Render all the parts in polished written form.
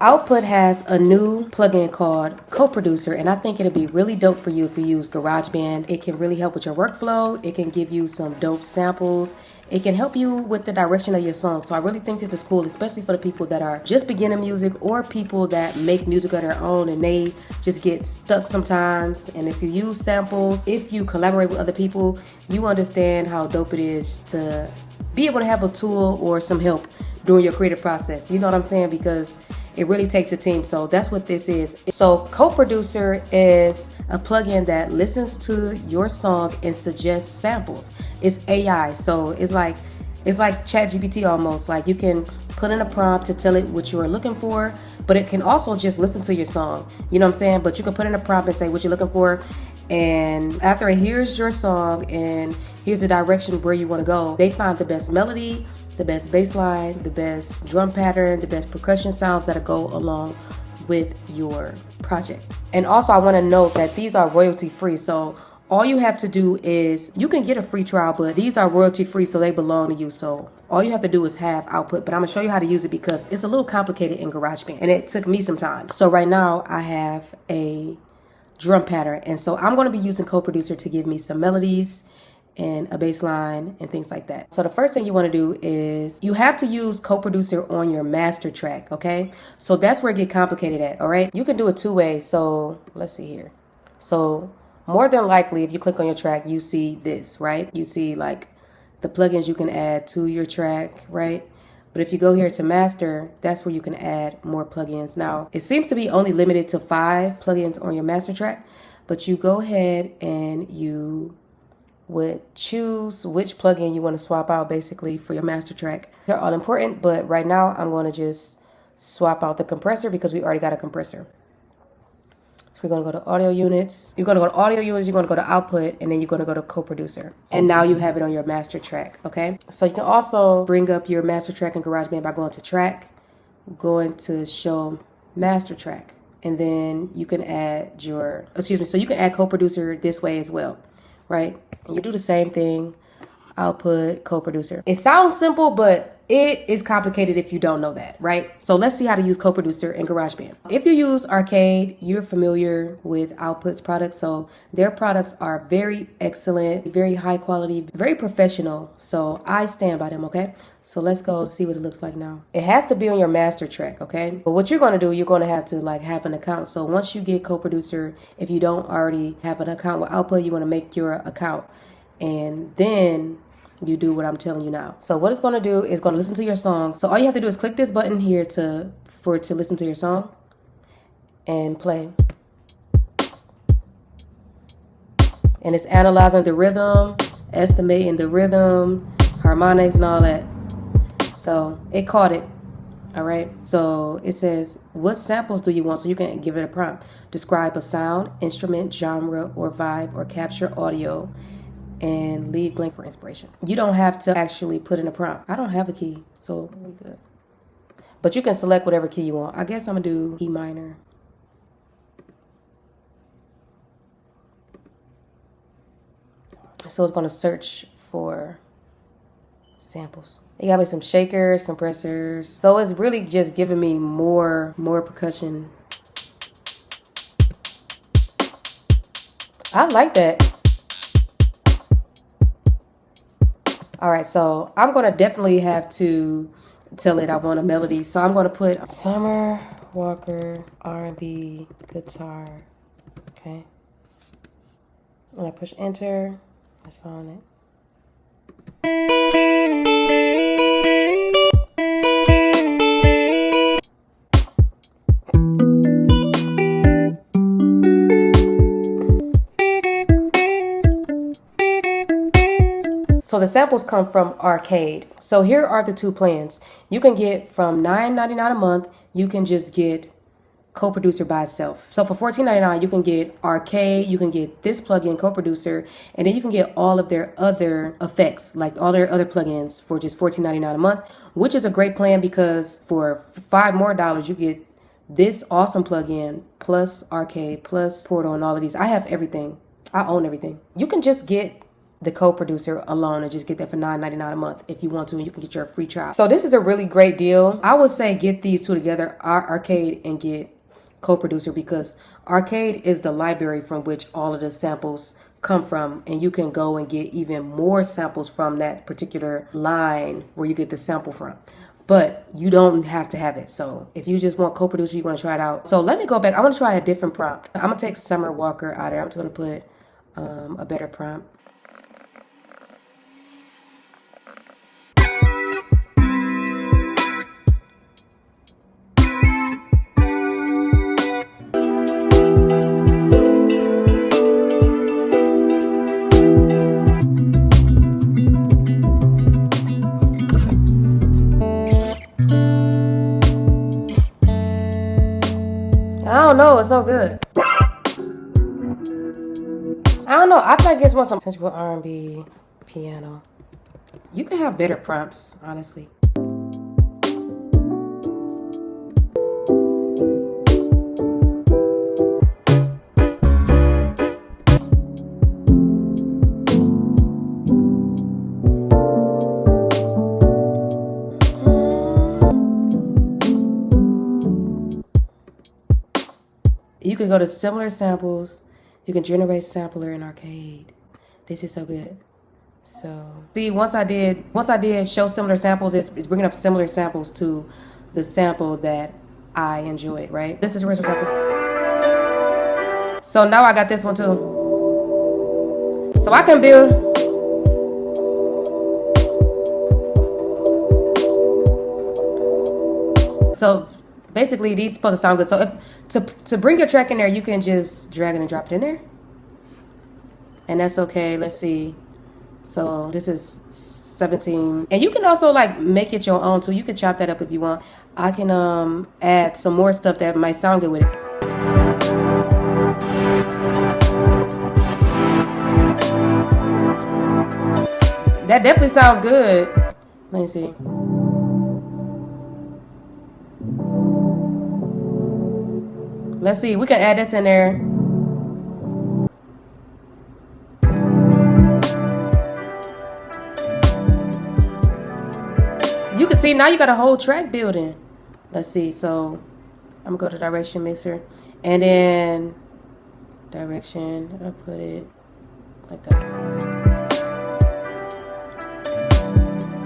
Output has a new plugin called Co-poducer, and I think it'll be really dope for you if you use Garageband. It can really help with your workflow. It can give you some dope samples. It can help you with the direction of your song. So I really think this is cool, especially for the people that are just beginning music or people that make music of their own and they just get stuck sometimes. And if you use samples, if you collaborate with other people, you understand how dope it is to be able to have a tool or some help during your creative process. You know what I'm saying? Because it really takes a team. So that's what this is. So Co-poducer is a plugin that listens to your song and suggests samples. It's AI, so it's like ChatGPT almost. Like you can put in a prompt to tell it what you are looking for, but it can also just listen to your song. You know what I'm saying? But you can put in a prompt and say what you're looking for, and after it hears your song and here's the direction where you want to go, they find the best melody, the best bass line, the best drum pattern, the best percussion sounds that go along with your project. And also I want to note that these are royalty free, so all you have to do is, you can get a free trial, but these are royalty free, so they belong to you. So all you have to do is have Output, but I'm gonna show you how to use it because it's a little complicated in GarageBand and it took me some time. So right now I have a drum pattern, and so I'm gonna be using Co-poducer to give me some melodies and a bass line and things like that. So the first thing you want to do is you have to use Co-poducer on your master track, okay? So that's where it get complicated at, all right? You can do it two ways. So let's see here. So more than likely, if you click on your track, you see this, right? You see like the plugins you can add to your track, right? But if you go here to master, that's where you can add more plugins. Now, it seems to be only limited to 5 plugins on your master track, but you go ahead and you would choose which plugin you want to swap out basically for your master track. They're all important, but right now I'm going to just swap out the compressor because we already got a compressor. So we're going to go to audio units. You're going to go to audio units, you're going to go to output, and then you're going to go to Co-poducer. And now you have it on your master track, okay? So you can also bring up your master track in GarageBand by going to track, going to show master track, and then you can add your, so you can add Co-poducer this way as well, right? And you do the same thing, output, Co-poducer. It sounds simple, but it is complicated if you don't know that, right? So let's see how to use Co-poducer in GarageBand. If you use Arcade, you're familiar with Output's products. So their products are very excellent, very high quality, very professional. So I stand by them, okay? So let's go see what it looks like now. It has to be on your master track, okay? But what you're gonna do, you're gonna have to like have an account. So once you get Co-poducer, if you don't already have an account with Output, you wanna make your account. And then you do what I'm telling you now. So what it's going to do is going to listen to your song. So all you have to do is click this button here for it to listen to your song and play. And it's analyzing the rhythm, estimating the rhythm, harmonics and all that. So it caught it. All right. So it says, what samples do you want? So you can give it a prompt. Describe a sound, instrument, genre, or vibe, or capture audio, and leave blank for inspiration. You don't have to actually put in a prompt. I don't have a key, so we're good. But you can select whatever key you want. I guess I'm gonna do E minor. So it's gonna search for samples. It got me some shakers, compressors. So it's really just giving me more percussion. I like that. All right, so I'm gonna definitely have to tell it I want a melody. So I'm gonna put Summer Walker R&B guitar, okay? And I push enter, let's find it. So the samples come from Arcade. So here are the 2 plans. You can get from $9.99 a month, you can just get Co-poducer by itself. So for $14.99, you can get Arcade, you can get this plugin, Co-poducer, and then you can get all of their other effects, like all their other plugins for just $14.99 a month, which is a great plan because for $5 more, you get this awesome plugin, plus Arcade, plus Portal, and all of these. I have everything. I own everything. You can just get the Co-Producer alone and just get that for $9.99 a month if you want to, and you can get your free trial. So this is a really great deal. I would say get these two together, Arcade and get Co-Producer, because Arcade is the library from which all of the samples come from, and you can go and get even more samples from that particular line where you get the sample from. But you don't have to have it. So if you just want Co-Producer, you want to try it out. So let me go back. I want to try a different prompt. I'm going to take Summer Walker out of there. I'm just going to put a better prompt. I don't know, it's so good. I don't know, I think I just want some sensual R&B, piano. You can have better prompts, honestly. You can go to similar samples. You can generate sampler in Arcade. This is so good. So see, once I did show similar samples, it's bringing up similar samples to the sample that I enjoyed, right? This is original sample. So now I got this one too. So I can build. So basically, these supposed to sound good. So if to bring your track in there, you can just drag it and drop it in there, and that's okay. Let's see. So this is 17, and you can also like make it your own too. You can chop that up if you want. I can add some more stuff that might sound good with it. That definitely sounds good. Let me see. Let's see, we can add this in there. You can see now you got a whole track building. Let's see, so I'm gonna go to direction mixer, and then direction, I'll put it like that.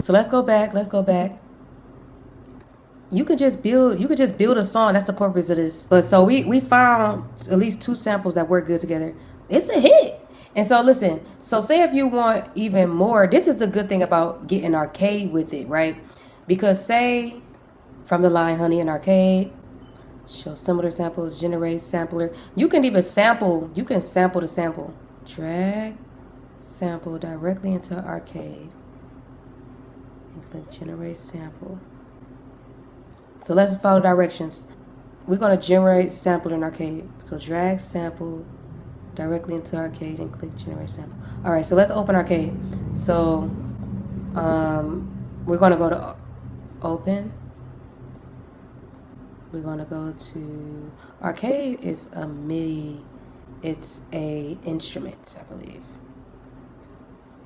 So let's go back. You could just build a song. That's the purpose of this. But so we found at least 2 samples that work good together. It's a hit. And so listen, so say if you want even more, this is the good thing about getting Arcade with it, right? Because say from the line Honey in Arcade, show similar samples, generate sampler. You can even sample, you can sample the sample. Drag sample directly into Arcade. And click generate sample. So let's follow directions. We're gonna generate sampler in Arcade. So drag sample directly into Arcade and click generate sample. All right, so let's open Arcade. So we're gonna go to open. We're gonna go to Arcade is a MIDI. It's a instrument, I believe.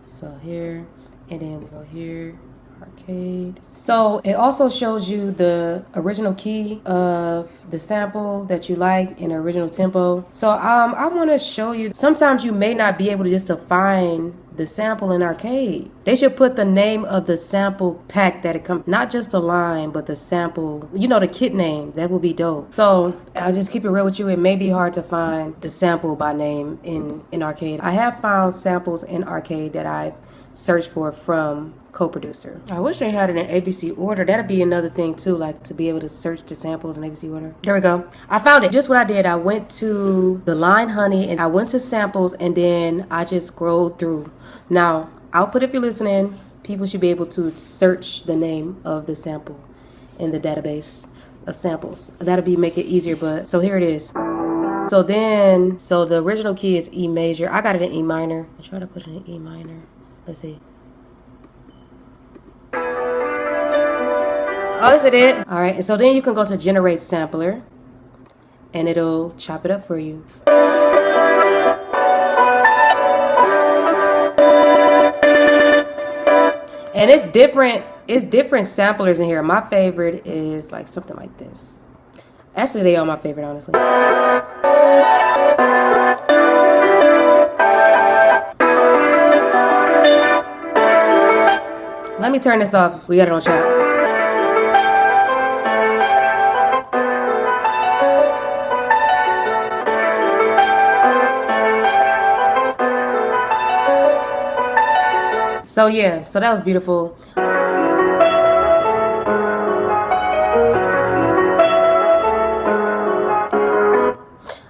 So here, and then we go here. Arcade. So it also shows you the original key of the sample that you like in original tempo. So I want to show you, sometimes you may not be able to just to find the sample in Arcade. They should put the name of the sample pack that it comes, not just the line, but the sample, you know, the kit name. That would be dope. So I'll just keep it real with you. It may be hard to find the sample by name in Arcade. I have found samples in Arcade that I've searched for from Co-Producer. I wish they had it in ABC order. That'd be another thing too, like to be able to search the samples in ABC order. There we go. I found it. Just what I did. I went to the line Honey and I went to samples, and then I just scrolled through. Now, output, if you're listening, people should be able to search the name of the sample in the database of samples. That'll make it easier, but so here it is. So the original key is E major. I got it in E minor. I try to put it in E minor. Let's see. Oh, yes, it did. All right, and so then you can go to generate sampler, and it'll chop it up for you. And it's different samplers in here. My favorite is like something like this. Actually, they are my favorite, honestly. Let me turn this off. We got it on chat. So yeah, so that was beautiful.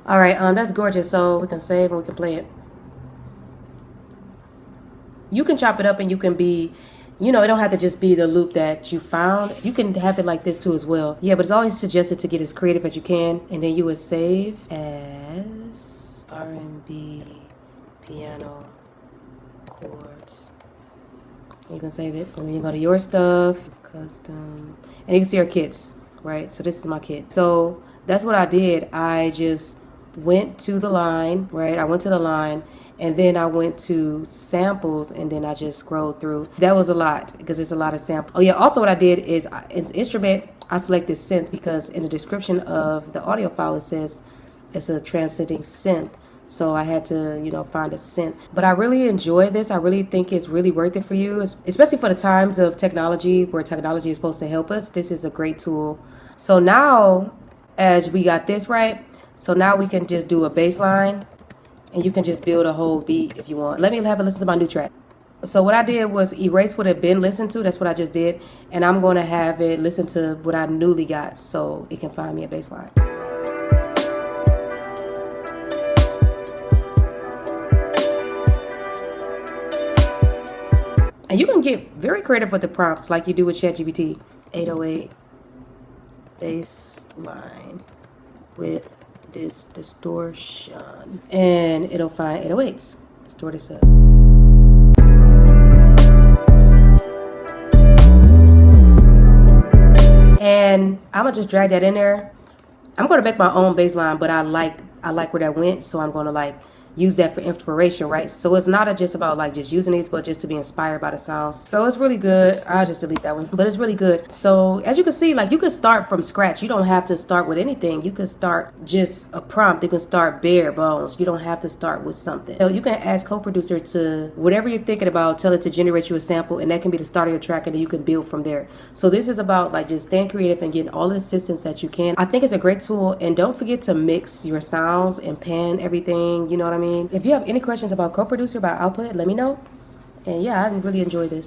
All right, that's gorgeous. So we can save and we can play it. You can chop it up and you can be, you know, it don't have to just be the loop that you found. You can have it like this too as well. Yeah, but it's always suggested to get as creative as you can. And then you would save as R&B piano chords. You can save it. And then you go to your stuff, custom. And you can see our kits, right? So this is my kit. So that's what I did. I just went to the line, right? I went to the line. And then I went to samples and then I just scrolled through. That was a lot because it's a lot of samples. Oh yeah, also what I did is in instrument, I selected synth because in the description of the audio file it says it's a transcending synth. So I had to, you know, find a synth. But I really enjoy this. I really think it's really worth it for you, especially for the times of technology where technology is supposed to help us. This is a great tool. So now, as we got this right, so now we can just do a bass line. And you can just build a whole beat if you want. Let me have a listen to my new track. So what I did was erase what had been listened to. That's what I just did. And I'm going to have it listen to what I newly got so it can find me a bass line. And you can get very creative with the prompts like you do with ChatGPT. 808 bass line with this distortion, and it'll find 808s. Distort this up. And I'm gonna just drag that in there. I'm gonna make my own bass line, but I like where that went, so I'm gonna like use that for inspiration, right? So it's not just about like just using these, but just to be inspired by the sounds. So it's really good. I'll just delete that one, but it's really good. So as you can see, like you can start from scratch. You don't have to start with anything. You can start just a prompt. You can start bare bones. You don't have to start with something. So you can ask Co-Producer to whatever you're thinking about, tell it to generate you a sample, and that can be the start of your track, and then you can build from there. So this is about like just staying creative and getting all the assistance that you can. I think it's a great tool, and don't forget to mix your sounds and pan everything. You know what I mean? If you have any questions about Co-Producer, about output, let me know. And yeah, I really enjoy this.